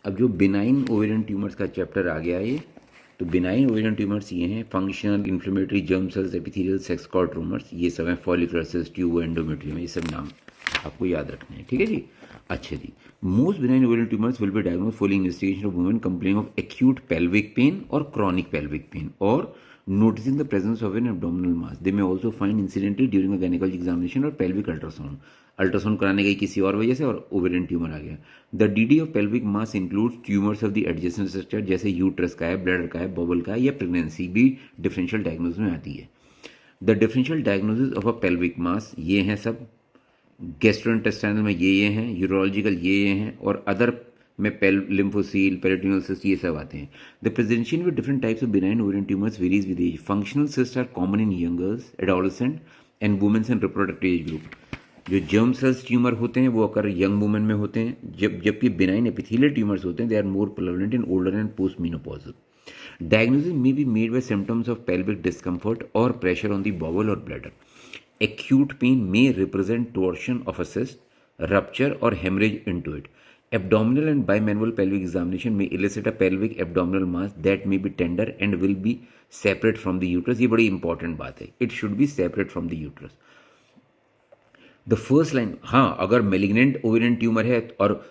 अब जो benign ovarian tumours का चैप्टर आ गया ये, तो बिनाइन ओवेरियन ट्यूमर्स ये हैं functional inflammatory germ cells epithelial sex cord tumours, ये सब हैं फॉलिकुलर सेल्स ट्यूब एंडोमेट्रियम, ये सब नाम आपको याद रखने हैं, ठीक है जी। अच्छा जी, most benign ovarian tumours will be diagnose following investigation of women complaining of acute pelvic pain और क्रॉनिक पेल्विक पेन और noticing the presence of an abdominal mass. They may also find incidentally during a gynecologic examination or pelvic ultrasound. Ultrasound कराने गई किसी और वजह से और ovarian tumour आ गया। The DD of pelvic mass includes tumours of the adjacent structure, जैसे uterus का है, ब्लैडर का है, बॉबल का है, या प्रेगनेंसी भी डिफरेंशियल डायग्नोसिस में आती है। The differential diagnosis of a pelvic mass ये हैं सब, गैस्ट्रोइंटेस्टाइनल में ये हैं, यूरोलॉजिकल ये हैं, और अदर में लिम्फोसील, पेरिटोनियल सिस्ट, ये सब आते हैं। The presentation with different types of benign ovarian tumours varies with age. Functional cyst are common in youngers, adolescent and womens in reproductive age group. जो जर्म सेल्स ट्यूमर होते हैं वो अगर यंग वुमेन में होते हैं, जबकि बिनाइन एपिथेलियल ट्यूमर्स होते हैं they are more prevalent in older and post menopausal. Diagnosis may be made by symptoms of pelvic discomfort or pressure on the bowel or bladder. Acute pain may represent torsion of a cyst, rupture, or hemorrhage into it. Abdominal and bimanual pelvic examination may elicit a pelvic abdominal mass that may be tender and will be separate from the uterus. ये बड़ी important बात है, it should be separate from the uterus. The first line, हाँ अगर malignant ovarian tumour है और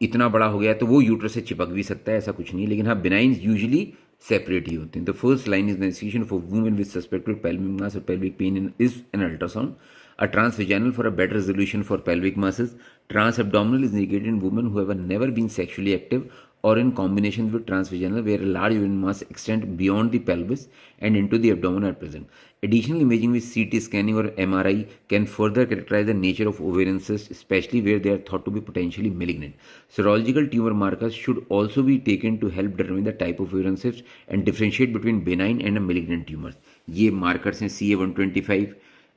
इतना बड़ा हो गया तो वो यूट्रस से चिपक भी सकता है, ऐसा कुछ नहीं, लेकिन हाँ बिनाइन यूजुअली सेपरेट ही होते हैं। The first line is the investigation for women with suspected pelvic mass और pelvic pain is an ultrasound, a transvaginal for a better resolution for pelvic masses. Transabdominal is indicated in women who have never been sexually active or in combination with transvaginal where a large uterine mass extends beyond the pelvis and into the abdomen are present. Additional imaging with CT scanning or MRI can further characterize the nature of ovarian cysts, especially where they are thought to be potentially malignant. Serological tumor markers should also be taken to help determine the type of ovarian cyst and differentiate between benign and malignant tumors. ये markers हैं CA125,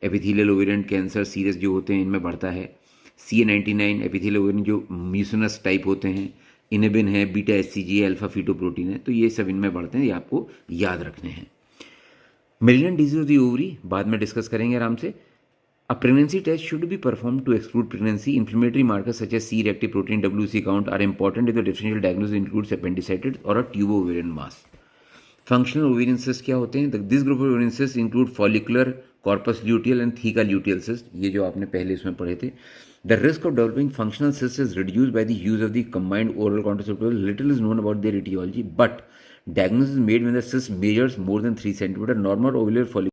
epithelial ovarian cancer serious जो होते हैं इनमें बढ़ता है, CA99 epithelial ovarian जो mucinous type होते हैं, इनेबिन है, बीटा SCG, अल्फा फीटोप्रोटीन है, तो ये सब इनमें बढ़ते हैं, ये आपको याद रखने हैं। Malignant disease of the ovary बाद में डिस्कस करेंगे आराम से। A pregnancy test should be performed to exclude pregnancy. Inflammatory markers such as C-reactive protein, WC count are important if the differential diagnosis includes appendicitis or a tubo-ovarian mass. Functional ovarian cyst क्या होते हैं? This group of ovarian cyst include follicular, corpus luteal and theca luteal cyst, ये जो आपने पहले इसमें पढ़े थे। The risk of developing functional cyst is reduced by the use of the combined oral contraceptive. Little is known about their etiology, but diagnosis is made when the cyst measures more than 3 cm. Normal ovular follicle